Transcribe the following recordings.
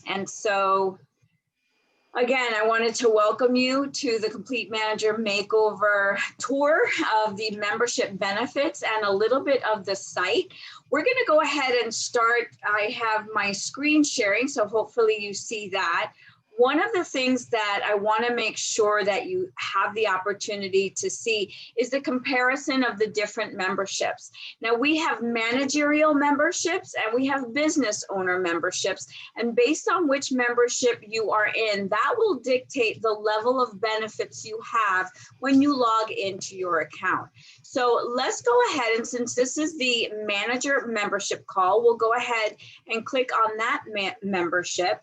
And so again, I wanted to welcome you to the Complete Manager Makeover tour of the membership benefits and a little bit of the site. We're going to go ahead and start. I have my screen sharing, so hopefully you see that. One of the things that I want to make sure that you have the opportunity to see is the comparison of the different memberships. Now we have managerial memberships and we have business owner memberships, and based on which membership you are in, that will dictate the level of benefits you have when you log into your account. So let's go ahead, and since this is the manager membership call, we'll go ahead and click on that membership.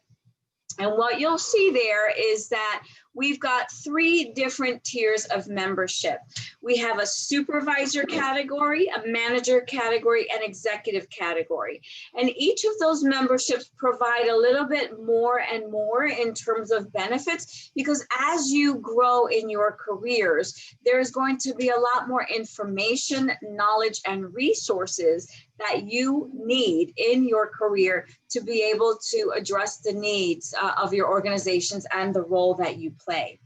And what you'll see there is that we've got 3 different tiers of membership. We have a supervisor category, a manager category, and executive category. And each of those memberships provide a little bit more and more in terms of benefits, because as you grow in your careers, there's going to be a lot more information, knowledge, and resources that you need in your career to be able to address the needs of your organizations and the role that you play.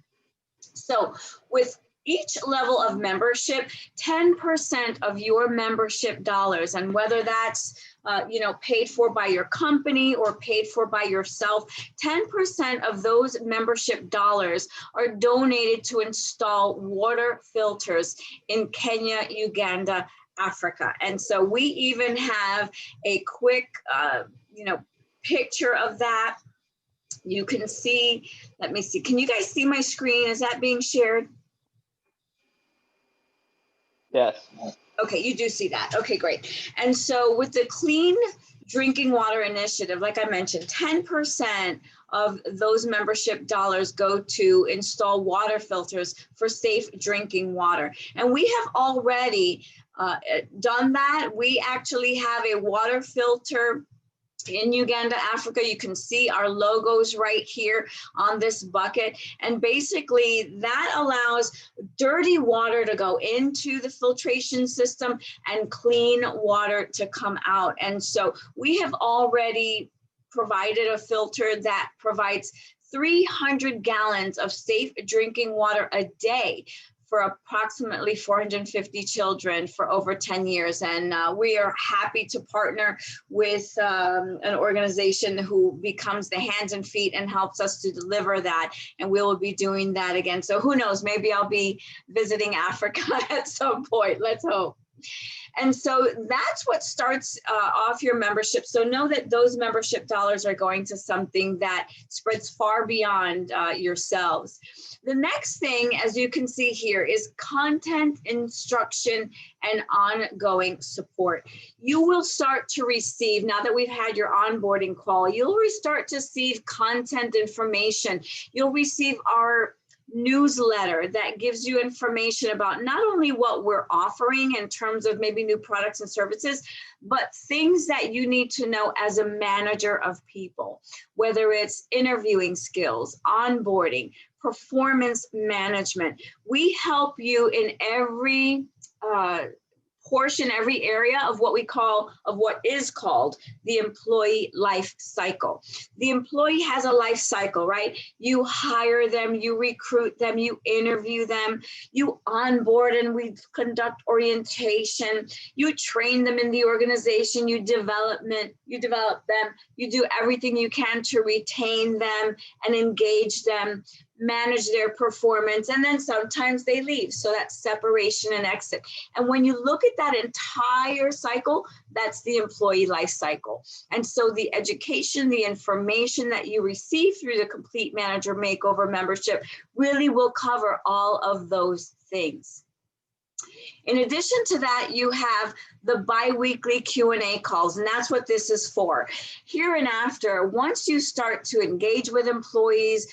So with each level of membership, 10% of your membership dollars, and whether that's paid for by your company or paid for by yourself, 10% of those membership dollars are donated to install water filters in Kenya, Uganda, Africa. And so we even have a quick, picture of that. You can see, let me see, can you guys see my screen? Is that being shared? Yes. Okay, you do see that. Okay, great. And so with the Clean Drinking Water Initiative, like I mentioned, 10% of those membership dollars go to install water filters for safe drinking water. And we have already done that. We actually have a water filter in Uganda, Africa. You can see our logos right here on this bucket. And basically that allows dirty water to go into the filtration system and clean water to come out. And so we have already provided a filter that provides 300 gallons of safe drinking water a day for approximately 450 children for over 10 years. And we are happy to partner with an organization who becomes the hands and feet and helps us to deliver that. And we will be doing that again. So who knows, maybe I'll be visiting Africa at some point, let's hope. And so that's what starts off your membership. So know that those membership dollars are going to something that spreads far beyond yourselves. The next thing, as you can see here, is content, instruction, and ongoing support. You will start to receive, now that we've had your onboarding call, you'll start to receive content information. You'll receive our newsletter that gives you information about not only what we're offering in terms of maybe new products and services, but things that you need to know as a manager of people, whether it's interviewing skills, onboarding, performance management. We help you in every portion, every area of what is called the employee life cycle. The employee has a life cycle, right? You hire them, you recruit them, you interview them, you onboard and we conduct orientation, you train them in the organization, you develop them, you do everything you can to retain them and engage them, manage their performance, and then sometimes they leave. So that's separation and exit. And when you look at that entire cycle, that's the employee life cycle. And so the education, the information that you receive through the Complete Manager Makeover membership really will cover all of those things. In addition to that, you have the bi-weekly Q&A calls, and that's what this is for. Here and after, once you start to engage with employees,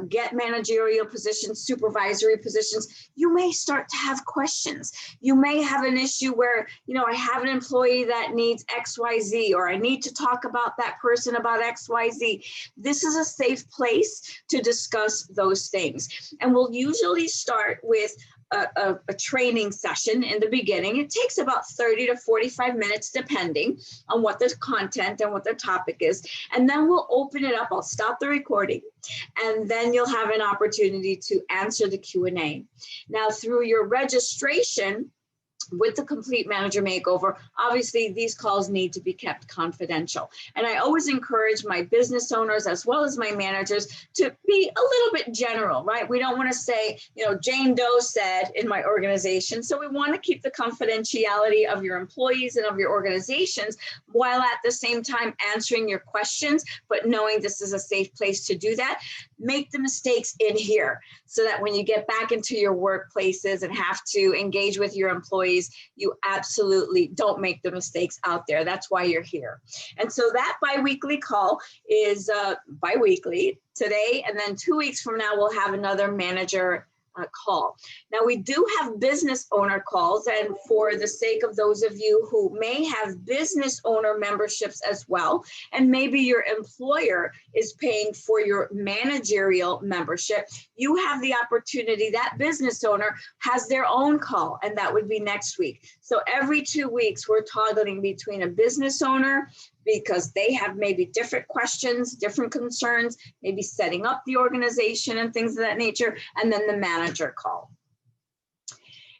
get managerial positions, supervisory positions, you may start to have questions. You may have an issue where, I have an employee that needs XYZ, or I need to talk about that person about XYZ. This is a safe place to discuss those things. And we'll usually start with a training session in the beginning. It takes about 30 to 45 minutes, depending on what the content and what the topic is. And then we'll open it up. I'll stop the recording, and then you'll have an opportunity to answer the Q&A. Now, through your registration with the Complete Manager Makeover, obviously these calls need to be kept confidential. And I always encourage my business owners as well as my managers to be a little bit general, right? We don't want to say, Jane Doe said in my organization. So we want to keep the confidentiality of your employees and of your organizations, while at the same time answering your questions, but knowing this is a safe place to do that. Make the mistakes in here so that when you get back into your workplaces and have to engage with your employees, you absolutely don't make the mistakes out there. That's why you're here. And so that biweekly call is biweekly today, and then 2 weeks from now, we'll have another manager call. Now, we do have business owner calls, and for the sake of those of you who may have business owner memberships as well, and maybe your employer is paying for your managerial membership, you have the opportunity, that business owner has their own call, and that would be next week. So every 2 weeks, we're toggling between a business owner, because they have maybe different questions, different concerns, maybe setting up the organization and things of that nature, and then the manager call.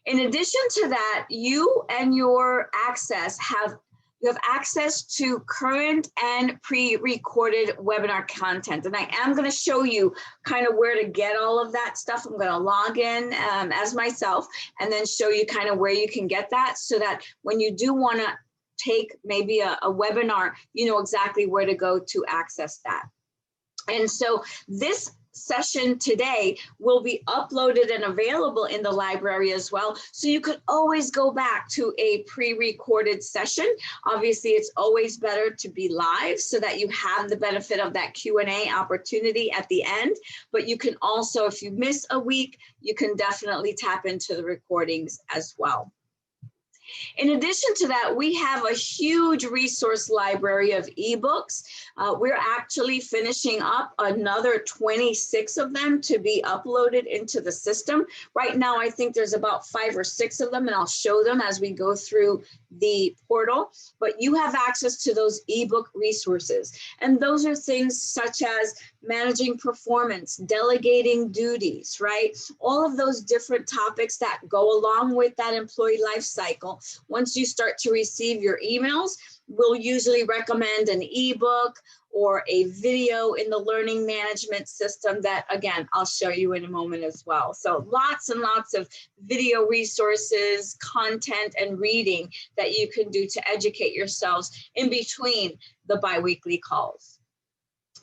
In addition to that, you and your access you have access to current and pre-recorded webinar content. And I am going to show you kind of where to get all of that stuff. I'm going to log in as myself and then show you kind of where you can get that, so that when you do want to take maybe a webinar, you know exactly where to go to access that. And so this session today will be uploaded and available in the library as well. So you could always go back to a pre-recorded session. Obviously, it's always better to be live so that you have the benefit of that Q&A opportunity at the end. But you can also, if you miss a week, you can definitely tap into the recordings as well. In addition to that, we have a huge resource library of ebooks. We're actually finishing up another 26 of them to be uploaded into the system. Right now, I think there's about 5 or 6 of them, and I'll show them as we go through the portal. But you have access to those ebook resources. And those are things such as managing performance, delegating duties, right? All of those different topics that go along with that employee life cycle. Once you start to receive your emails, we'll usually recommend an ebook or a video in the learning management system that, again, I'll show you in a moment as well. So lots and lots of video resources, content, and reading that you can do to educate yourselves in between the biweekly calls.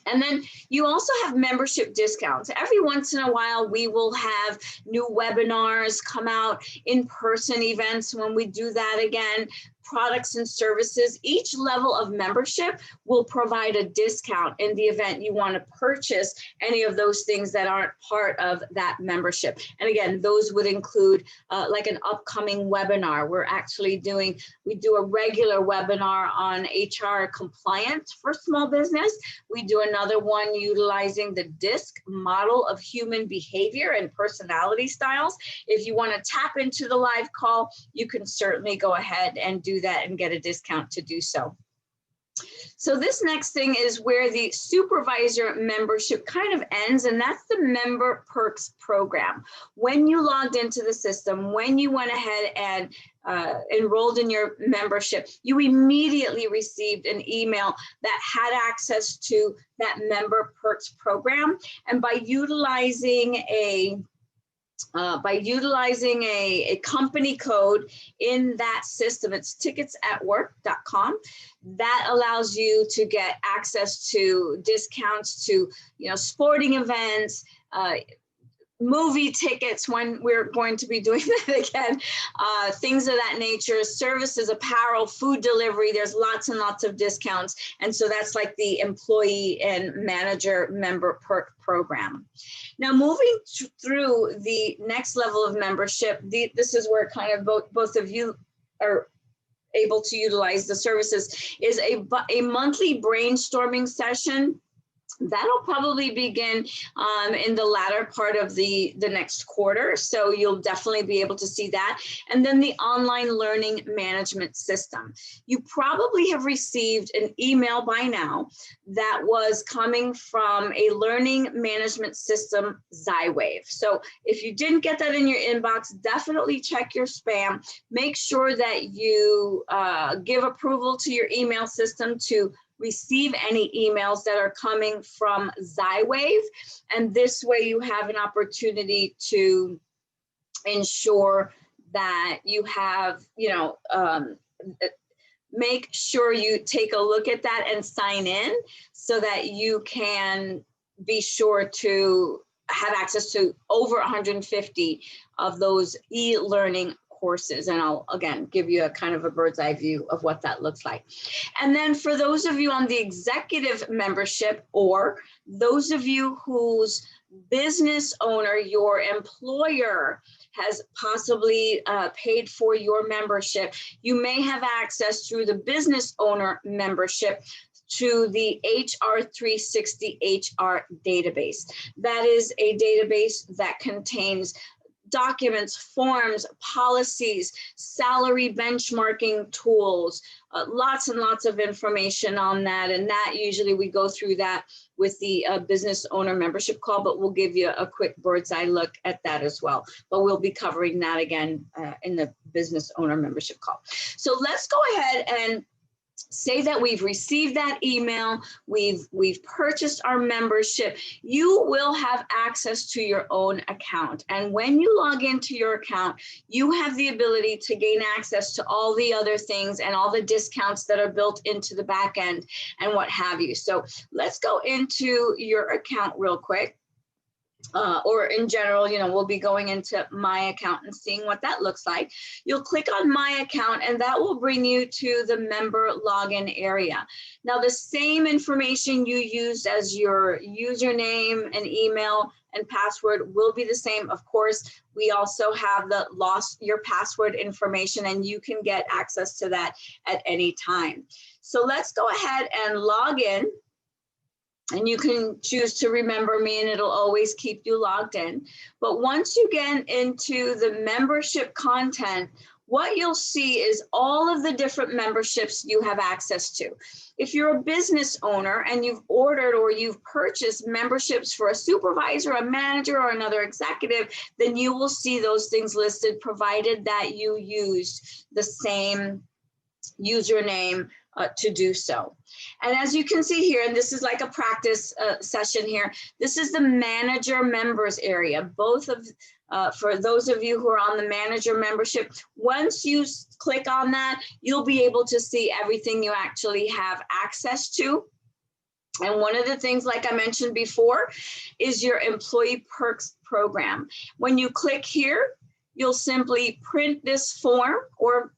And then you also have membership discounts. Every once in a while, we will have new webinars come out, in-person events when we do that again, products and services. Each level of membership will provide a discount in the event you want to purchase any of those things that aren't part of that membership. And again, those would include like an upcoming webinar. We do a regular webinar on HR compliance for small business. We do another one utilizing the DISC model of human behavior and personality styles. If you want to tap into the live call, you can certainly go ahead and do that and get a discount to do so. So this next thing is where the supervisor membership kind of ends, and that's the member perks program. When you logged into the system, when you went ahead and enrolled in your membership, you immediately received an email that had access to that member perks program. And by utilizing a company code in that system, it's ticketsatwork.com, that allows you to get access to discounts to, sporting events, movie tickets when we're going to be doing that again, things of that nature, services, apparel, food delivery. There's lots and lots of discounts. And so that's like the employee and manager member perk program. Now, moving through the next level of membership, this is where kind of both of you are able to utilize the services, is a monthly brainstorming session That'll probably begin in the latter part of the next quarter. So you'll definitely be able to see that. And then the online learning management system. You probably have received an email by now that was coming from a learning management system, Zywave. So if you didn't get that in your inbox, definitely check your spam. Make sure that you give approval to your email system to receive any emails that are coming from Zywave, and this way you have an opportunity to ensure that you have, make sure you take a look at that and sign in so that you can be sure to have access to over 150 of those e-learning courses. And I'll again give you a kind of a bird's eye view of what that looks like. And then for those of you on the executive membership, or those of you whose business owner, your employer, has possibly paid for your membership, you may have access through the business owner membership to the HR 360 HR database. That is a database that contains documents, forms, policies, salary benchmarking tools, lots and lots of information on that. And that usually we go through that with the business owner membership call, but we'll give you a quick bird's eye look at that as well. But we'll be covering that again in the business owner membership call. So let's go ahead and say that we've received that email, we've purchased our membership. You will have access to your own account. And when you log into your account, you have the ability to gain access to all the other things and all the discounts that are built into the back end and what have you. So let's go into your account real quick. Or in general, we'll be going into my account and seeing what that looks like. You'll click on my account and that will bring you to the member login area. Now, the same information you used as your username and email and password will be the same. Of course, we also have the lost your password information, and you can get access to that at any time. So let's go ahead and log in. And you can choose to remember me and it'll always keep you logged in. But once you get into the membership content, what you'll see is all of the different memberships you have access to. If you're a business owner and you've ordered or you've purchased memberships for a supervisor, a manager, or another executive, then you will see those things listed, provided that you used the same username to do so. And as you can see here, and this is like a practice session here, this is the manager members area. Both of, for those of you who are on the manager membership, once you click on that, you'll be able to see everything you actually have access to. And one of the things, like I mentioned before, is your employee perks program. When you click here, you'll simply print this form, or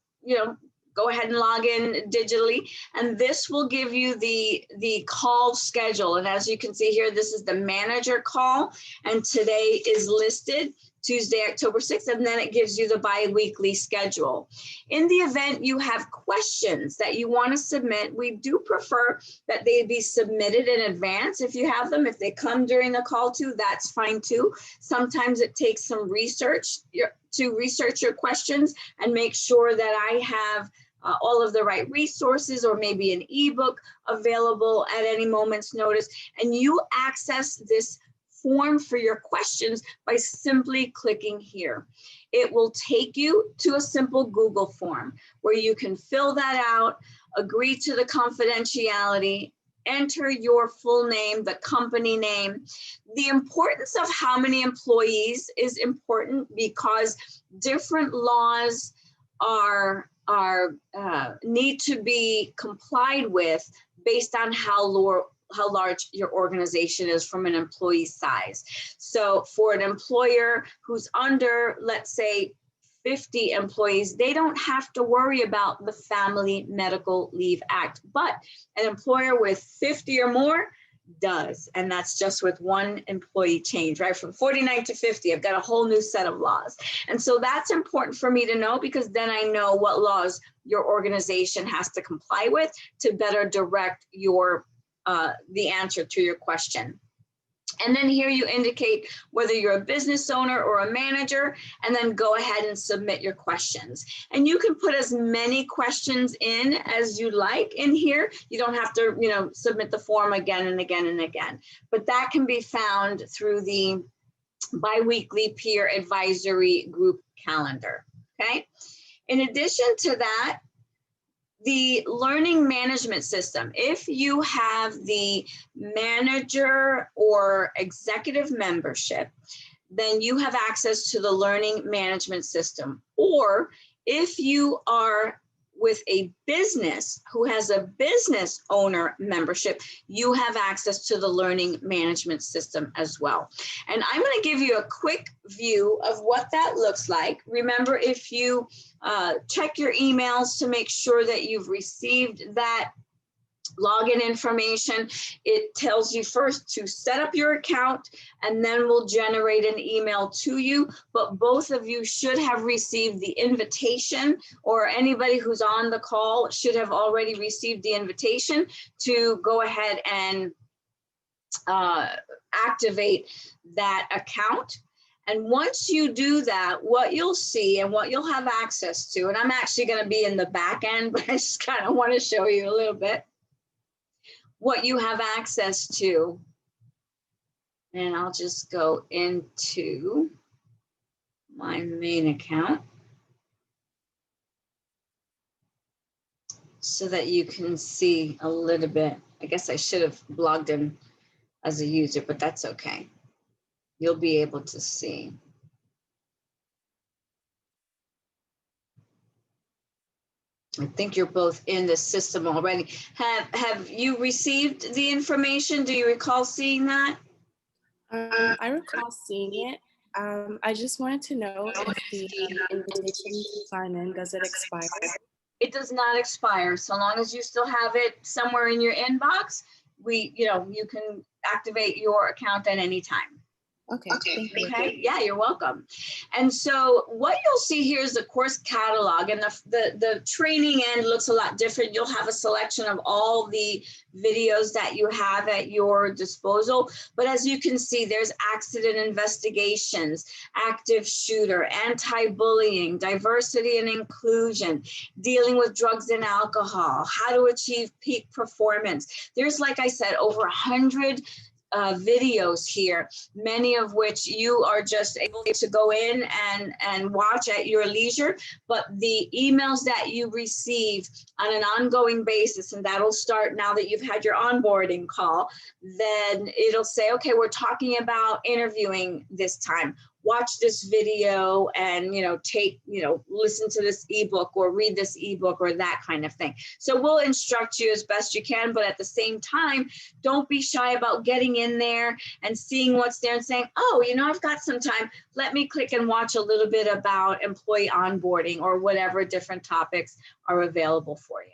go ahead and log in digitally, and this will give you the call schedule. And as you can see here, this is the manager call, and today is listed Tuesday, October 6th, and then it gives you the bi-weekly schedule. In the event you have questions that you want to submit, we do prefer that they be submitted in advance. If you have them, if they come during the call too, that's fine too. Sometimes it takes some research to research your questions and make sure that I have all of the right resources, or maybe an ebook available at any moment's notice. And you access this form for your questions by simply clicking here. It will take you to a simple Google form where you can fill that out, agree to the confidentiality, enter your full name, the company name. The importance of how many employees is important because different laws need to be complied with based on how large your organization is from an employee size. So for an employer who's under, let's say, 50 employees, they don't have to worry about the Family Medical Leave Act, but an employer with 50 or more does. And that's just with one employee change, right? From 49 to 50, I've got a whole new set of laws. And so that's important for me to know, because then I know what laws your organization has to comply with to better direct your the answer to your question. And then here you indicate whether you're a business owner or a manager, and then go ahead and submit your questions. And you can put as many questions in as you like in here. You don't have to, submit the form again and again and again, but that can be found through the biweekly peer advisory group calendar, okay? In addition to that, the learning management system, if you have the manager or executive membership, then you have access to the learning management system. Or if you are with a business who has a business owner membership, you have access to the learning management system as well. And I'm going to give you a quick view of what that looks like. Remember, if you check your emails to make sure that you've received that login information, it tells you first to set up your account, and then we'll generate an email to you. But both of you should have received the invitation, or anybody who's on the call should have already received the invitation to go ahead and activate that account. And once you do that, what you'll see and what you'll have access to, and I'm actually going to be in the back end, but I just kind of want to show you a little bit what you have access to. And I'll just go into my main account so that you can see a little bit. I guess I should have logged in as a user, but that's okay. You'll be able to see. I think you're both in the system already. Have you received the information? Do you recall seeing that? I recall seeing it. I just wanted to know if the invitation to sign in, does it expire? It does not expire. So long as you still have it somewhere in your inbox, you can activate your account at any time. Okay, thank you. Okay, yeah, you're welcome. And so what you'll see here is the course catalog, and the training end looks a lot different. You'll have a selection of all the videos that you have at your disposal. But as you can see, there's accident investigations, active shooter, anti-bullying, diversity and inclusion, dealing with drugs and alcohol, how to achieve peak performance. There's, like I said, over 100 videos here, many of which you are just able to go in and watch at your leisure. But the emails that you receive on an ongoing basis, and that'll start now that you've had your onboarding call, then it'll say, okay, we're talking about interviewing this time. Watch this video and, listen to this ebook or read this ebook or that kind of thing. So we'll instruct you as best you can, but at the same time, don't be shy about getting in there and seeing what's there and saying, oh, I've got some time. Let me click and watch a little bit about employee onboarding or whatever different topics are available for you.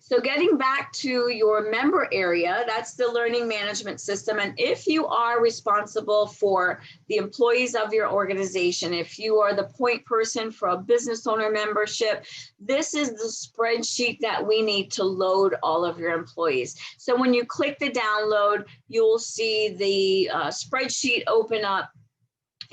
So getting back to your member area, that's the learning management system. And if you are responsible for the employees of your organization, if you are the point person for a business owner membership, this is the spreadsheet that we need to load all of your employees. So when you click the download, you'll see the spreadsheet open up,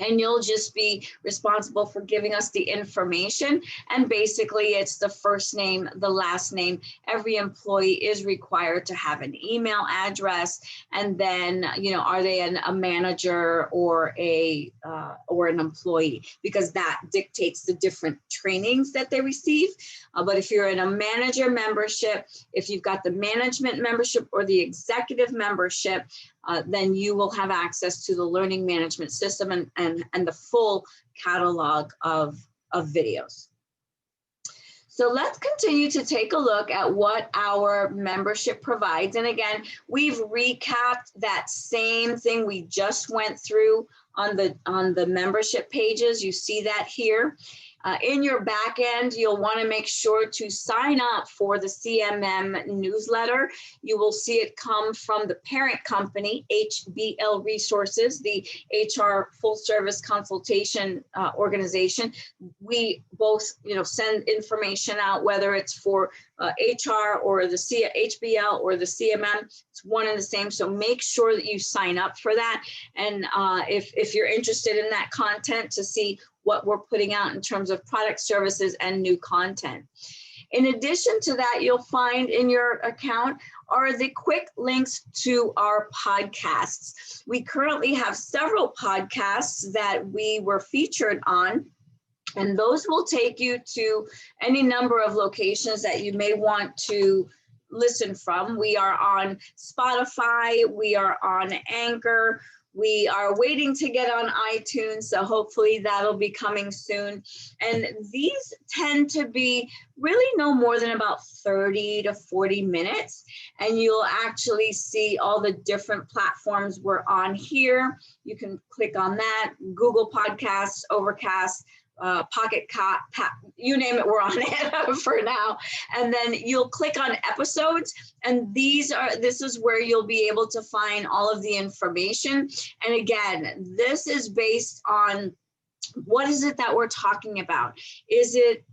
and you'll just be responsible for giving us the information. And basically it's the first name, the last name. Every employee is required to have an email address. And then, are they a manager or an employee? Because that dictates the different trainings that they receive. But if you're in a manager membership, if you've got the management membership or the executive membership, then you will have access to the learning management system and the full catalog of videos. So let's continue to take a look at what our membership provides. And again, we've recapped that same thing we just went through on the membership pages. You see that here. In your back end, you'll want to make sure to sign up for the CMM newsletter. You will see it come from the parent company, HBL Resources, the HR full service consultation organization. We both, send information out, whether it's for HR or the HBL or the CMM. It's one and the same. So make sure that you sign up for that. And if you're interested in that content, to see what we're putting out in terms of product, services, and new content. In addition to that, you'll find in your account are the quick links to our podcasts. We currently have several podcasts that we were featured on, and those will take you to any number of locations that you may want to listen from. We are on Spotify, we are on Anchor, we are waiting to get on iTunes, so hopefully that'll be coming soon. And these tend to be really no more than about 30 to 40 minutes. And you'll actually see all the different platforms we're on here. You can click on that, Google Podcasts, Overcast, Pocket Cast, you name it, we're on it for now. And then you'll click on episodes, and this is where you'll be able to find all of the information. And again, this is based on what is it that we're talking about?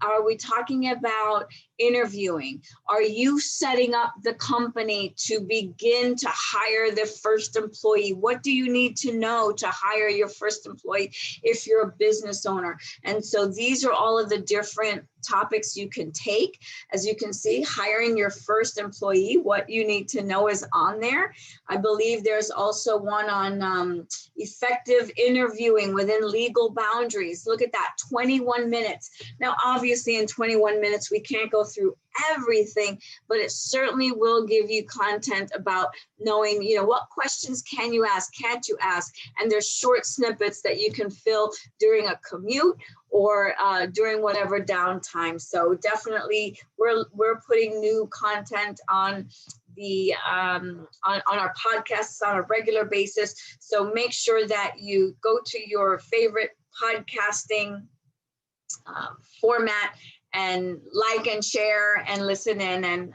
Are we talking about interviewing? Are you setting up the company to begin to hire the first employee? What do you need to know to hire your first employee if you're a business owner? And so these are all of the different topics you can take. As you can see, hiring your first employee, what you need to know is on there. I believe there's also one on effective interviewing within legal boundaries. Look at that, 21 minutes. Now, obviously in 21 minutes, we can't go through everything, but it certainly will give you content about knowing, what questions can you ask, can't you ask? And there's short snippets that you can fill during a commute or during whatever downtime. So definitely we're putting new content on the on our podcasts on a regular basis. So make sure that you go to your favorite podcasting format and like and share and listen in. And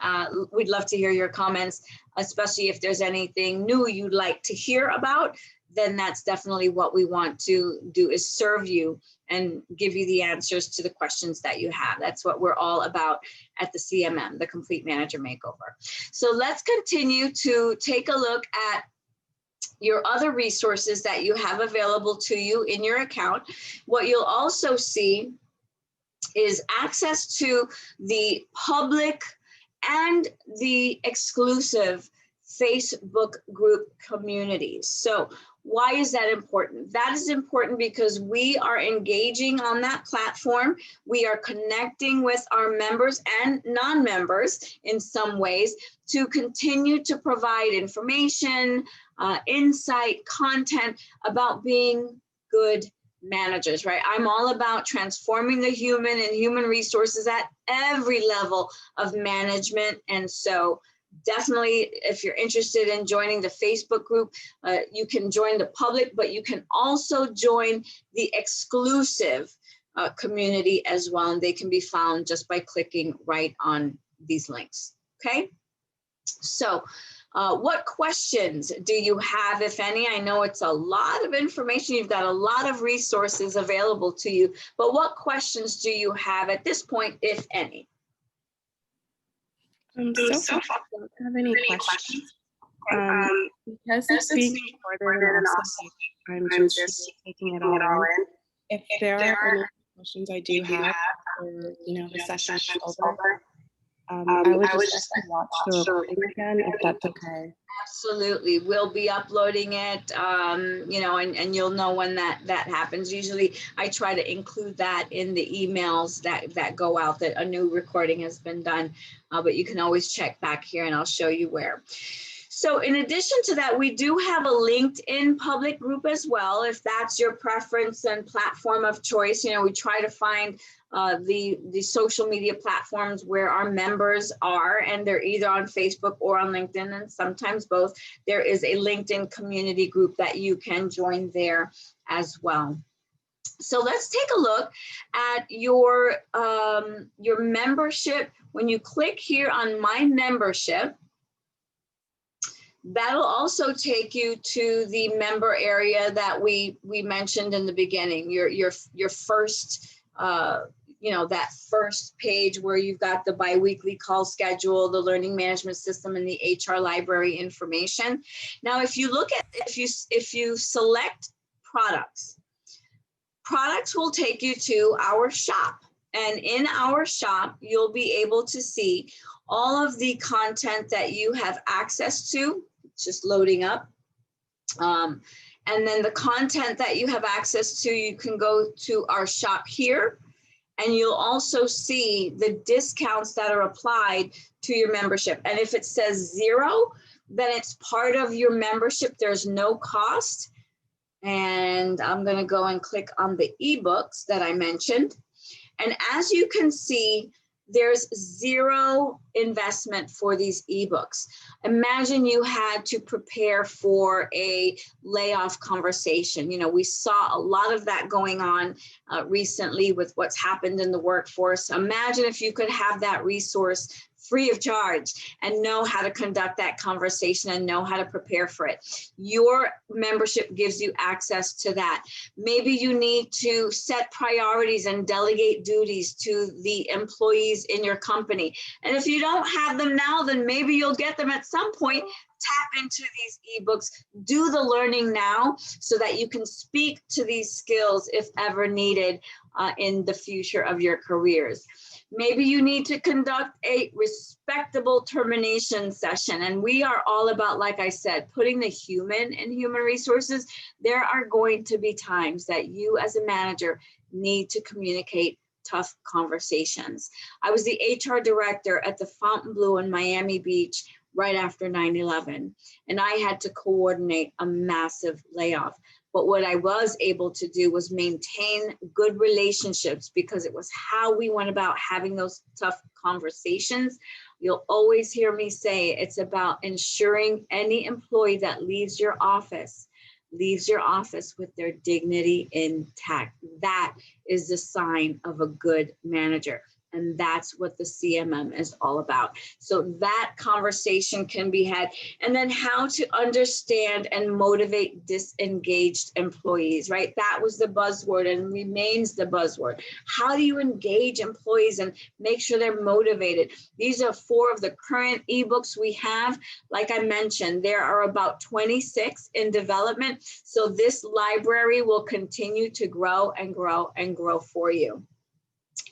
we'd love to hear your comments, especially if there's anything new you'd like to hear about. Then that's definitely what we want to do, is serve you and give you the answers to the questions that you have. That's what we're all about at the CMM, the Complete Manager Makeover. So let's continue to take a look at your other resources that you have available to you in your account. What you'll also see is access to the public and the exclusive Facebook group communities. So why is that important? That is important because we are engaging on that platform. We are connecting with our members and non-members in some ways to continue to provide information, insight, content about being good managers, right? I'm all about transforming the human and human resources at every level of management. And so definitely, if you're interested in joining the Facebook group, you can join the public, but you can also join the exclusive community as well. And they can be found just by clicking right on these links. Okay. So what questions do you have, if any? I know it's a lot of information. You've got a lot of resources available to you, but what questions do you have at this point, if any? So far, I don't have any questions. Because it's being recorded and also I'm just taking it all in. If there are any questions I do have, or the session is over, I would just like to watch the recording again, if that's okay. Absolutely, we'll be uploading it, and you'll know when that happens. Usually, I try to include that in the emails that go out that a new recording has been done. But you can always check back here, and I'll show you where. So in addition to that, we do have a LinkedIn public group as well, if that's your preference and platform of choice. We try to find the social media platforms where our members are, and they're either on Facebook or on LinkedIn, and sometimes both. There is a LinkedIn community group that you can join there as well. So let's take a look at your membership. When you click here on My Membership, that'll also take you to the member area that we mentioned in the beginning. Your first, that first page where you've got the biweekly call schedule, the learning management system, and the HR library information. Now, if you look at, if you select products will take you to our shop. And in our shop, you'll be able to see all of the content that you have access to. It's just loading up. And then the content that you have access to, you can go to our shop here, and you'll also see the discounts that are applied to your membership. And if it says 0, then it's part of your membership. There's no cost. And I'm going to go and click on the ebooks that I mentioned. And as you can see, there's 0 investment for these ebooks. Imagine you had to prepare for a layoff conversation. You know, we saw a lot of that going on recently with what's happened in the workforce. Imagine if you could have that resource free of charge and know how to conduct that conversation and know how to prepare for it. Your membership gives you access to that. Maybe you need to set priorities and delegate duties to the employees in your company. And if you don't have them now, then maybe you'll get them at some point. Tap into these ebooks, do the learning now so that you can speak to these skills if ever needed in the future of your careers. Maybe you need to conduct a respectable termination session. And we are all about, like I said, putting the human in human resources. There are going to be times that you as a manager need to communicate tough conversations. I was the HR director at the Fontainebleau in Miami Beach right after 9/11, and I had to coordinate a massive layoff. But what I was able to do was maintain good relationships, because it was how we went about having those tough conversations. You'll always hear me say it's about ensuring any employee that leaves your office with their dignity intact. That is the sign of a good manager. And that's what the CMM is all about. So that conversation can be had. And then how to understand and motivate disengaged employees, right? That was the buzzword and remains the buzzword. How do you engage employees and make sure they're motivated? These are 4 of the current ebooks we have. Like I mentioned, there are about 26 in development. So this library will continue to grow and grow and grow for you.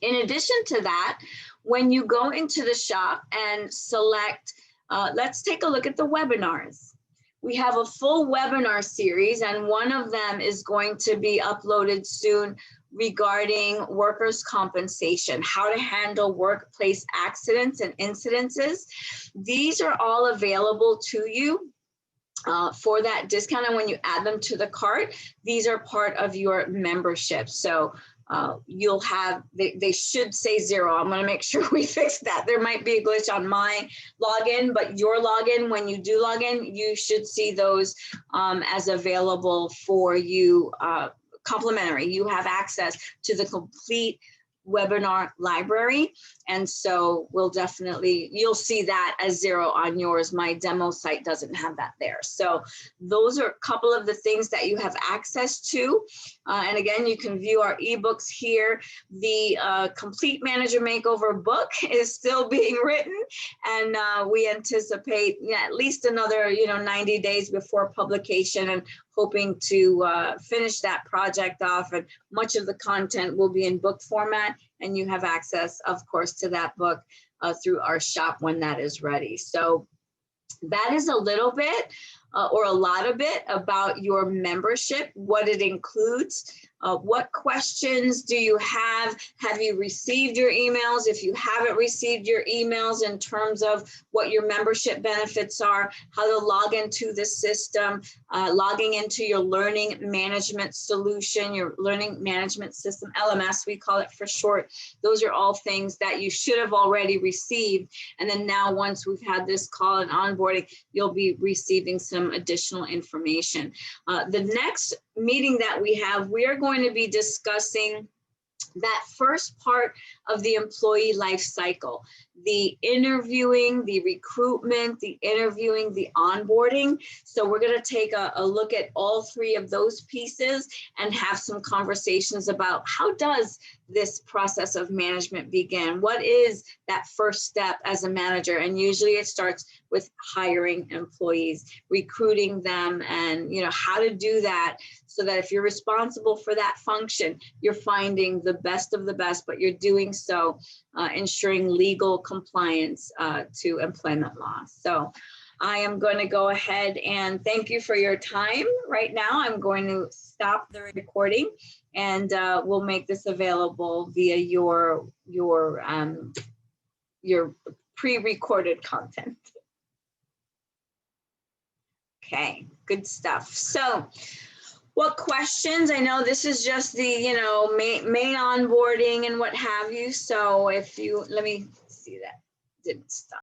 In addition to that, when you go into the shop and select, let's take a look at the webinars. We have a full webinar series, and one of them is going to be uploaded soon regarding workers' compensation, how to handle workplace accidents and incidences. These are all available to you for that discount. And when you add them to the cart, these are part of your membership. So you'll have, they should say 0. I'm going to make sure we fix that. There might be a glitch on my login, but your login, when you do log in, you should see those as available for you, complimentary. You have access to the complete webinar library. And so we'll definitely, you'll see that as 0 on yours. My demo site doesn't have that there. So those are a couple of the things that you have access to. And again, you can view our ebooks here. The Complete Manager Makeover book is still being written, and we anticipate at least another 90 days before publication, and hoping to finish that project off. And much of the content will be in book format, and you have access, of course, to that book through our shop when that is ready. So that is a little bit or a lot of it about your membership, what it includes. What questions do you have? Have you received your emails? If you haven't received your emails in terms of what your membership benefits are, how to log into the system, logging into your learning management solution, your learning management system, LMS, we call it for short. Those are all things that you should have already received. And then now, once we've had this call and onboarding, you'll be receiving some additional information. The next meeting that we have, we are going to be discussing that first part of the employee life cycle, the interviewing, the recruitment, the interviewing, the onboarding. So we're going to take a look at all three of those pieces and have some conversations about how does this process of management begin? What is that first step as a manager? And usually it starts with hiring employees, recruiting them, and how to do that so that if you're responsible for that function, you're finding the best of the best, but you're doing so ensuring legal compliance to employment law. So I am going to go ahead and thank you for your time. Right now, I'm going to stop the recording, and we'll make this available via your pre-recorded content. Okay, good stuff. So what questions? I know this is just the, main onboarding and what have you. So if you, let me see that didn't stop.